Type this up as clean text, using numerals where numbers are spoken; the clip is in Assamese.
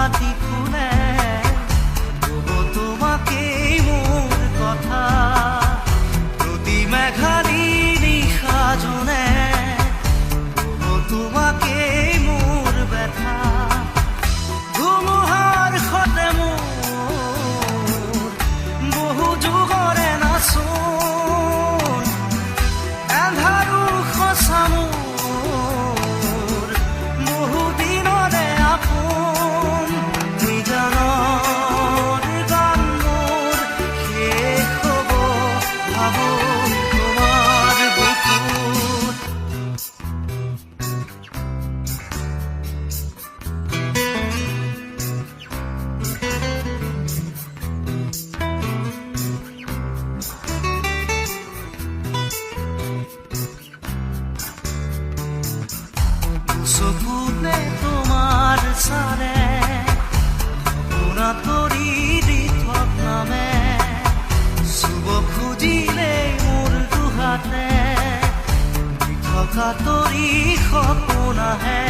হাতী ফুলে কব তোমাকেই মোৰ কথা প্ৰতি মেঘালী নিশা জনে কব তোমাকেই মোৰ ব্যথা ধুমুহাৰ সতে মোৰ বহু যুগৰে নাচোন এন্ধাৰো সঁচা মোৰ বহু দিনৰে আপোন নিজানৰ গান মোৰ শেষ হ'ব ভাবো তোমাৰ বুকুত চকুতে তোমাৰ চাৰে পুৰা তৰি দি থক নামে চুব খুজিলে মোৰ দুহাতে দি থকা তৰি সপোন আহে